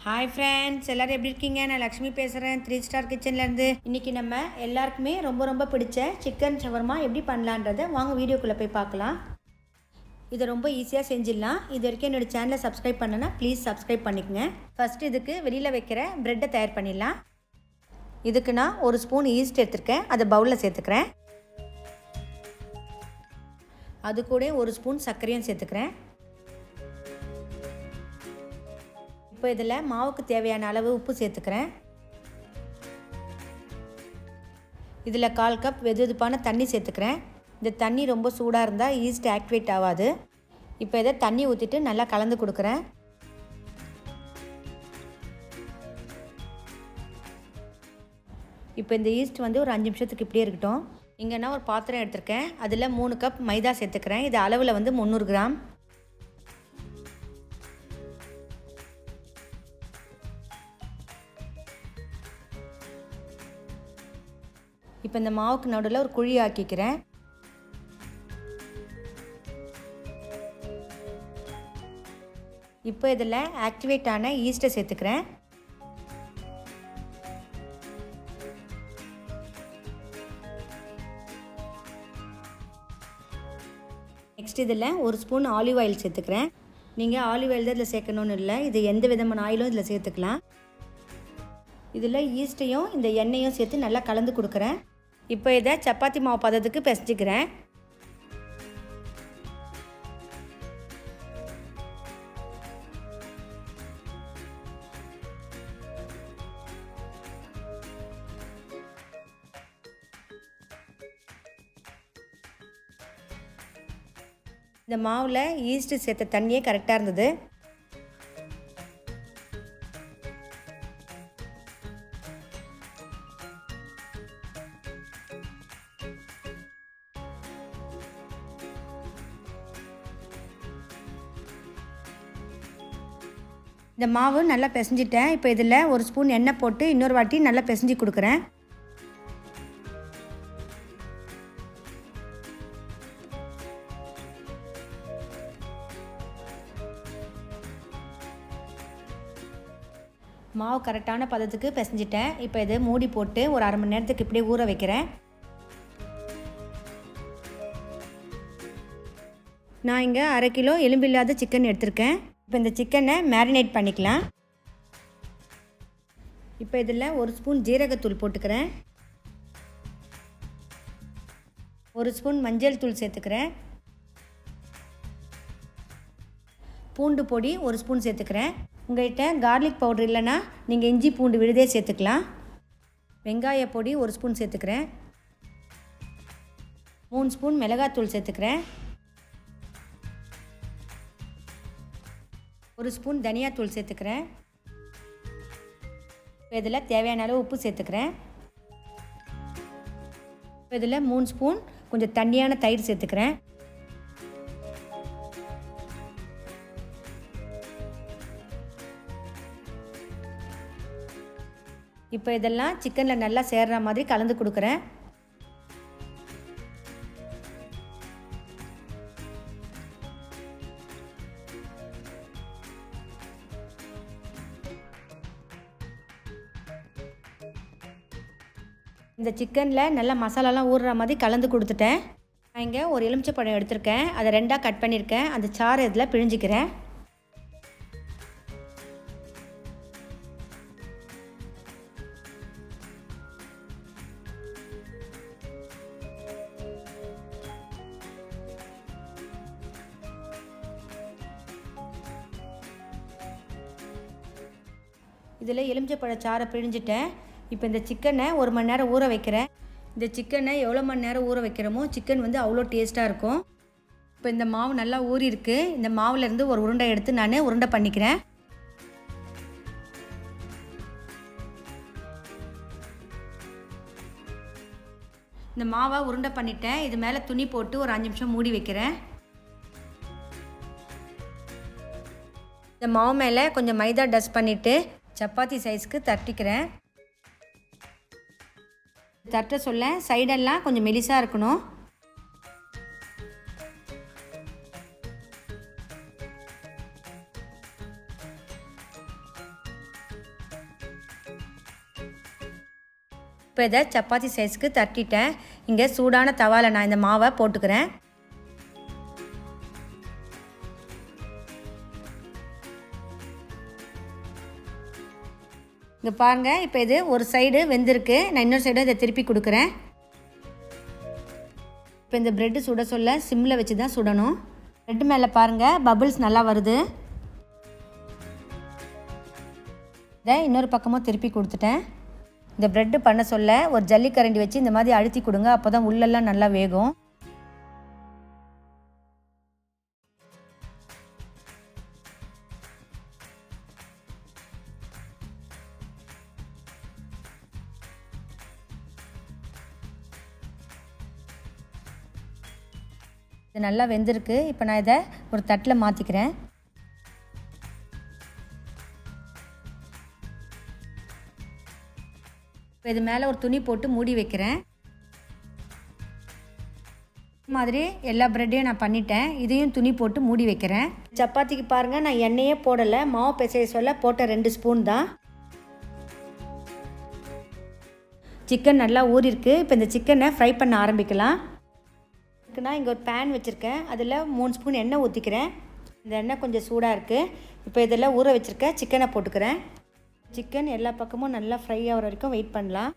Hi friends, எல்லோரும் எப்படி இருக்கீங்க? நான் லக்ஷ்மி பேசுகிறேன், 3 ஸ்டார் கிச்சன்லேருந்து. இன்றைக்கி நம்ம எல்லாருக்குமே ரொம்ப ரொம்ப பிடிச்ச சிக்கன் ஷவர்மா எப்படி பண்ணலான்றதை வாங்க வீடியோக்குள்ளே போய் பார்க்கலாம். இதை ரொம்ப ஈஸியாக செஞ்சிடலாம். இது வரைக்கும் என்னோடய சேனலை சப்ஸ்கிரைப் பண்ணனா ப்ளீஸ் சப்ஸ்கிரைப் பண்ணிக்கோங்க. ஃபஸ்ட்டு இதுக்கு வெளியில் வைக்கிற ப்ரெட்டை தயார் பண்ணிடலாம். இதுக்கு நான் 1 ஸ்பூன் ஈஸ்ட் எடுத்துருக்கேன், அதை பவுலில் சேர்த்துக்கிறேன். அது கூட 1 ஸ்பூன் சர்க்கரையும் சேர்த்துக்கிறேன். இப்போ இதில் மாவுக்கு தேவையான அளவு உப்பு சேர்த்துக்கிறேன். இதில் 1/4 கப் வெதுவெதுப்பான தண்ணி சேர்த்துக்கிறேன். இந்த தண்ணி ரொம்ப சூடாக இருந்தால் ஈஸ்ட் ஆக்டிவேட் ஆகாது. இப்போ இதை தண்ணி ஊற்றிட்டு நல்லா கலந்து கொடுக்குறேன். இப்போ இந்த ஈஸ்ட் வந்து ஒரு 5 நிமிஷத்துக்கு இப்படியே இருக்கட்டும். இங்கே நான் ஒரு பாத்திரம் எடுத்திருக்கேன், அதில் 3 கப் மைதா சேர்த்துக்கிறேன். இது அளவில் வந்து 300 கிராம். இப்போ இந்த மாவுக்கு நடுவில் ஒரு குழி ஆக்கிக்கிறேன். இப்போ இதில் ஆக்டிவேட் ஆன ஈஸ்ட்டை சேர்த்துக்கிறேன். நெக்ஸ்ட் இதில் 1 ஸ்பூன் ஆலிவ் ஆயில் சேர்த்துக்கிறேன். நீங்கள் ஆலிவ் ஆயில் தான் இதில் சேர்க்கணுன்னு இல்லை, இது எந்த விதமான ஆயிலும் இதில் சேர்த்துக்கலாம். இதில் ஈஸ்ட்டையும் இந்த எண்ணெயும் சேர்த்து நல்லா கலந்து கொடுக்குறேன். இப்போ இதை சப்பாத்தி மாவு பதத்துக்கு பிசைஞ்சிக்கிறேன். இந்த மாவில் ஈஸ்ட் சேர்த்த தண்ணியே கரெக்டாக இருந்தது. இந்த மாவு நல்லா பிசைஞ்சிட்டேன். இப்போ இதில் 1 ஸ்பூன் எண்ணெய் போட்டு இன்னொரு வாட்டி நல்லா பிசைஞ்சு கொடுக்குறேன். மாவு கரெக்டான பதத்துக்கு பிசைஞ்சிட்டேன். இப்போ இதை மூடி போட்டு ஒரு 1/2 மணி நேரத்துக்கு இப்படியே ஊற வைக்கிறேன். நான் இங்கே 1/2 கிலோ எலும்பில்லாத சிக்கன் எடுத்திருக்கேன். இப்போ இந்த சிக்கனை மேரினேட் பண்ணிக்கலாம். இப்போ இதில் 1 ஸ்பூன் ஜீரகத்தூள் போட்டுக்கிறேன். 1 ஸ்பூன் மஞ்சள் தூள் சேர்த்துக்கிறேன். பூண்டு பொடி 1 ஸ்பூன் சேர்த்துக்கிறேன். உங்கள்கிட்ட கார்லிக் பவுடர் இல்லைன்னா நீங்கள் இஞ்சி பூண்டு விழுதே சேர்த்துக்கலாம். வெங்காய பொடி 1 ஸ்பூன் சேர்த்துக்கிறேன். 3 ஸ்பூன் மிளகாத்தூள் சேர்த்துக்கிறேன். 1 ஸ்பூன் தனியாத்தூள் சேர்த்துக்கிறேன். இப்போ இதில் தேவையான அளவு உப்பு சேர்த்துக்கிறேன். இப்போ இதில் 3 ஸ்பூன் கொஞ்சம் தண்ணியான தயிர் சேர்த்துக்கிறேன். இப்போ இதெல்லாம் சிக்கனில் நல்லா சேர்ற மாதிரி கலந்து கொடுக்குறேன். இந்த சிக்கனில் நல்லா மசாலாலாம் ஊறுற மாதிரி கலந்து கொடுத்துட்டேன். நான் இங்கே ஒரு எலுமிச்சை பழம் எடுத்திருக்கேன், அதை 2ஆக கட் பண்ணியிருக்கேன். அந்த சாறை இதில் பிழிஞ்சிக்கிறேன். இதில் எலுமிச்சை பழச்சாறை பிழிஞ்சிட்டேன். இப்போ இந்த சிக்கனை 1 மணி நேரம் ஊற வைக்கிறேன். இந்த சிக்கனை எவ்வளோ மணி நேரம் ஊற வைக்கிறோமோ சிக்கன் வந்து அவ்வளோ டேஸ்ட்டாக இருக்கும். இப்போ இந்த மாவு நல்லா ஊறி இருக்குது. இந்த மாவுலேருந்து ஒரு உருண்டை எடுத்து நான் உருண்டை பண்ணிக்கிறேன். இந்த மாவை உருண்டை பண்ணிட்டேன். இது மேலே துணி போட்டு ஒரு 5 நிமிஷம் மூடி வைக்கிறேன். இந்த மாவு மேலே கொஞ்சம் மைதா டஸ்ட் பண்ணிவிட்டு சப்பாத்தி சைஸ்க்கு தட்டிக்கிறேன். தட்ட சொல்ல சைடெல்லாம் கொஞ்சம் மெலிசாக இருக்கணும். இப்போ இதை சப்பாத்தி சைஸ்க்கு தட்டிட்டேன். இங்கே சூடான தவாவில் நான் இந்த மாவை போட்டுக்கிறேன். இங்கே பாருங்கள், இப்போ இது ஒரு சைடு வெந்திருக்கு. நான் இன்னொரு சைடும் இதை திருப்பி கொடுக்குறேன். இப்போ இந்த ப்ரெட்டு சுட சொல்ல சிம்மில் வச்சு தான் சுடணும். ப்ரெட்டு மேலே பாருங்கள் பபிள்ஸ் நல்லா வருது. இதை இன்னொரு பக்கமும் திருப்பி கொடுத்துட்டேன். இந்த ப்ரெட்டு பண்ண சொல்ல ஒரு ஜல்லிக்கரண்டி வச்சு இந்த மாதிரி அழுத்தி கொடுங்க. அப்போ தான் உள்ளெல்லாம் நல்லா வேகும். இது நல்லா வெந்திருக்கு. இப்போ நான் இதை ஒரு தட்டில் மாற்றிக்கிறேன். இப்போ இது மேலே ஒரு துணி போட்டு மூடி வைக்கிறேன். இது மாதிரி எல்லா ப்ரெட்டையும் நான் பண்ணிட்டேன். இதையும் துணி போட்டு மூடி வைக்கிறேன். சப்பாத்திக்கு பாருங்கள், நான் எண்ணெயே போடலை. மாவு பிசைய சொல்ல போட்ட 2 ஸ்பூன் தான். சிக்கன் நல்லா ஊறிருக்கு. இப்போ இந்த சிக்கனை ஃப்ரை பண்ண ஆரம்பிக்கலாம். நான் இங்கே ஒரு பேன் வச்சுருக்கேன். அதில் 3 ஸ்பூன் எண்ணெய் ஊற்றிக்கிறேன். இந்த எண்ணெய் கொஞ்சம் சூடாக இருக்குது. இப்போ இதில் ஊற வச்சுருக்க சிக்கனை போட்டுக்கிறேன். சிக்கன் எல்லா பக்கமும் நல்லா ஃப்ரை ஆகிற வரைக்கும் வெயிட் பண்ணலாம்.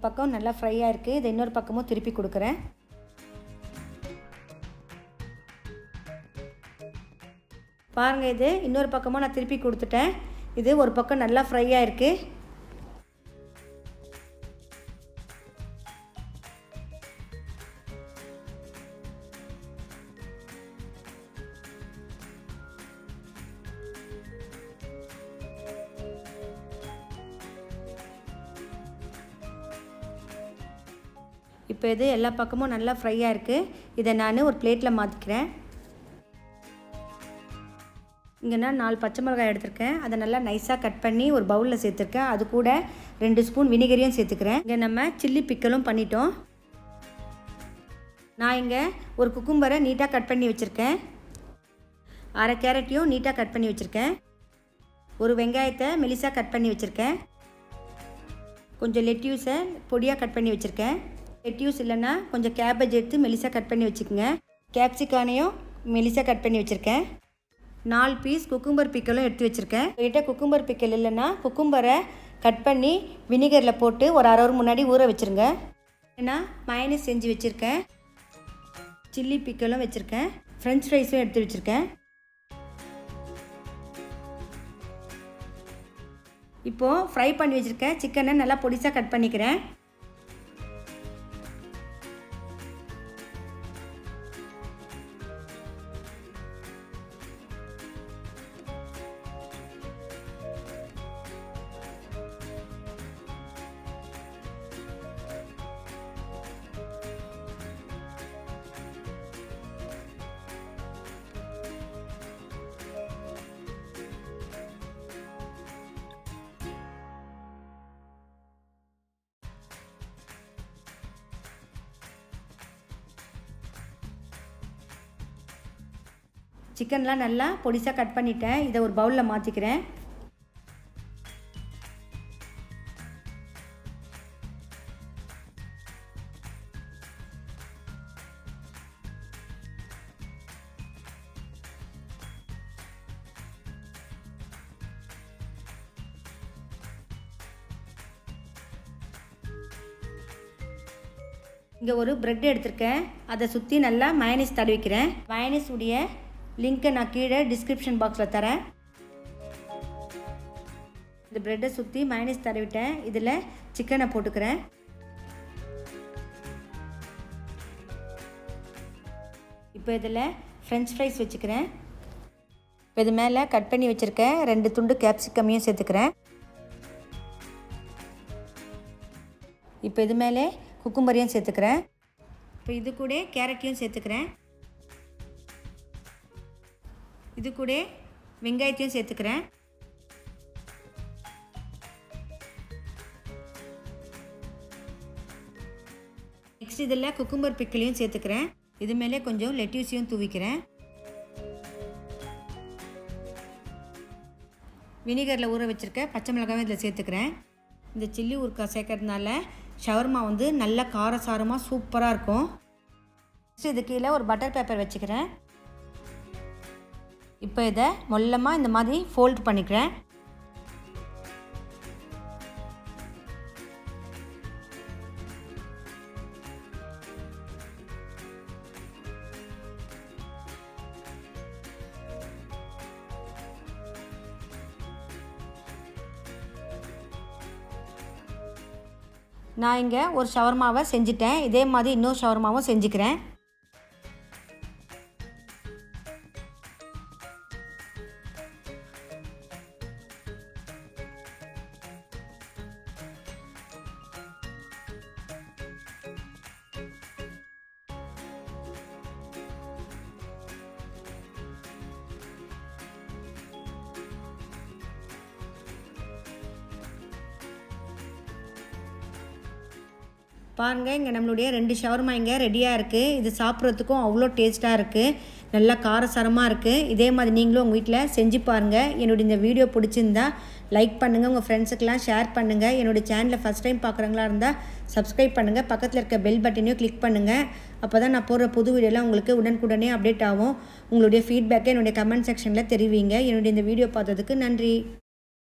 பக்கம் நல்லா ஃப்ரையாக இருக்குது. இதை இன்னொரு பக்கமும் திருப்பி கொடுக்குறேன். பாருங்கள், இது இன்னொரு பக்கமும் நான் திருப்பி கொடுத்துட்டேன். இது ஒரு பக்கம் நல்லா ஃப்ரையாக இருக்குது. இப்போ இது எல்லா பக்கமும் நல்லா ஃப்ரையாக இருக்குது. இதை நான் ஒரு பிளேட்டில் மாற்றிக்கிறேன். இங்கே நான் 4 பச்சை மிளகாய் எடுத்திருக்கேன். அதை நல்லா நைஸாக கட் பண்ணி ஒரு பவுலில் சேர்த்துருக்கேன். அது கூட 2 ஸ்பூன் வினிகரையும் சேர்த்துக்கிறேன். இங்கே நம்ம சில்லி பிக்கலும் பண்ணிட்டோம். நான் இங்கே ஒரு குக்கும்பரை நீட்டாக கட் பண்ணி வச்சுருக்கேன். 1/2 கேரட்டையும் நீட்டாக கட் பண்ணி வச்சுருக்கேன். ஒரு வெங்காயத்தை மெலிசாக கட் பண்ணி வச்சுருக்கேன். கொஞ்சம் லெட்யூஸை பொடியாக கட் பண்ணி வச்சுருக்கேன். லெட்யூஸ் இல்லைன்னா கொஞ்சம் கேபேஜ் எடுத்து மெலிசாக கட் பண்ணி வச்சுக்கோங்க. கேப்சிகானையும் மெலிசாக கட் பண்ணி வச்சுருக்கேன். 4 பீஸ் குக்கும்பர் பிக்கலும் எடுத்து வச்சுருக்கேன். என்கிட்ட குக்கும்பர் பிக்கல் இல்லைன்னா குக்கும்பரை கட் பண்ணி வினிகரில் போட்டு ஒரு 1/2 hour முன்னாடி ஊற வச்சுருங்க. ஏன்னா மயோனைஸ் செஞ்சு வச்சுருக்கேன். சில்லி பிக்கலும் வச்சுருக்கேன். ஃப்ரெஞ்ச் ஃப்ரைஸும் எடுத்து வச்சுருக்கேன். இப்போது ஃப்ரை பண்ணி வச்சுருக்கேன் சிக்கனை நல்லா பொடிசாக கட் பண்ணிக்கிறேன். சிக்கன்லாம் நல்லா பொடிசாக கட் பண்ணிட்டேன். இதை ஒரு பவுலில் மாற்றிக்கிறேன். இங்கே ஒரு ப்ரெட் எடுத்திருக்கேன். அதை சுற்றி நல்லா மயோனைஸ் தடவிக்கிறேன். மயோனைஸ் உடைய லிங்க்கை நான் கீழே டிஸ்கிரிப்ஷன் பாக்ஸில் தரேன். இந்த ப்ரெட்டை சுற்றி மயோனைஸ் தடவிட்டேன். இதில் சிக்கனை போட்டுக்கிறேன். இப்போ இதில் ஃப்ரெஞ்ச் ஃப்ரைஸ் வச்சுக்கிறேன். இப்போ இது மேலே கட் பண்ணி வச்சுருக்கேன் 2 துண்டு கேப்சிகமையும் சேர்த்துக்கிறேன். இப்போ இது மேலே குக்கும்பரையும் சேர்த்துக்கிறேன். இப்போ இது கூட கேரட்டையும் சேர்த்துக்கிறேன். இது கூட வெங்காயத்தையும் சேர்த்துக்கிறேன். நெக்ஸ்ட் இதில் குக்கும்பர் பிக்கிளையும் சேர்த்துக்கிறேன். இது மேலே கொஞ்சம் லெட்யூஸையும் தூவிக்கிறேன். வினிகரில் ஊற வச்சுருக்க பச்சை மிளகாவை இதில் சேர்த்துக்கிறேன். இந்த சில்லி ஊறுகாய் சேர்க்கறதுனால ஷவர்மா வந்து நல்ல காரசாரமாக சூப்பராக இருக்கும். நெக்ஸ்ட் இது கீழே ஒரு பட்டர் பேப்பர் வச்சுக்கிறேன். இப்போ இதை மொல்லமாக இந்த மாதிரி ஃபோல்ட் பண்ணிக்கிறேன். நான் இங்கே ஒரு ஷவர்மாவை செஞ்சுட்டேன். இதே மாதிரி இன்னொரு ஷவர்மாவும் செஞ்சுக்கிறேன். பாருங்கள், இங்கே நம்மளுடைய 2 ஷவர்மா இங்கே ரெடியாக இருக்குது. இது சாப்பிட்றதுக்கும் அவ்வளோ டேஸ்ட்டாக இருக்குது. நல்லா காரசாரமாக இருக்குது. இதே மாதிரி நீங்களும் உங்கள் வீட்டில் செஞ்சு பாருங்கள். என்னுடைய இந்த வீடியோ பிடிச்சிருந்தா லைக் பண்ணுங்கள், உங்கள் ஃப்ரெண்ட்ஸுக்கெல்லாம் ஷேர் பண்ணுங்கள். என்னுடைய சேனலை ஃபஸ்ட் டைம் பார்க்குறவங்களா இருந்தால் சப்ஸ்கிரைப் பண்ணுங்கள். பக்கத்தில் இருக்க பெல் பட்டனையும் கிளிக் பண்ணுங்கள். அப்போ தான் நான் போடுற புது வீடியோலாம் உங்களுக்கு உடனுக்குடனே அப்டேட் ஆகும். உங்களுடைய ஃபீட்பேக்கை என்னுடைய கமெண்ட் செக்ஷனில் தெரிவிங்க. என்னுடைய இந்த வீடியோ பார்த்ததுக்கு நன்றி.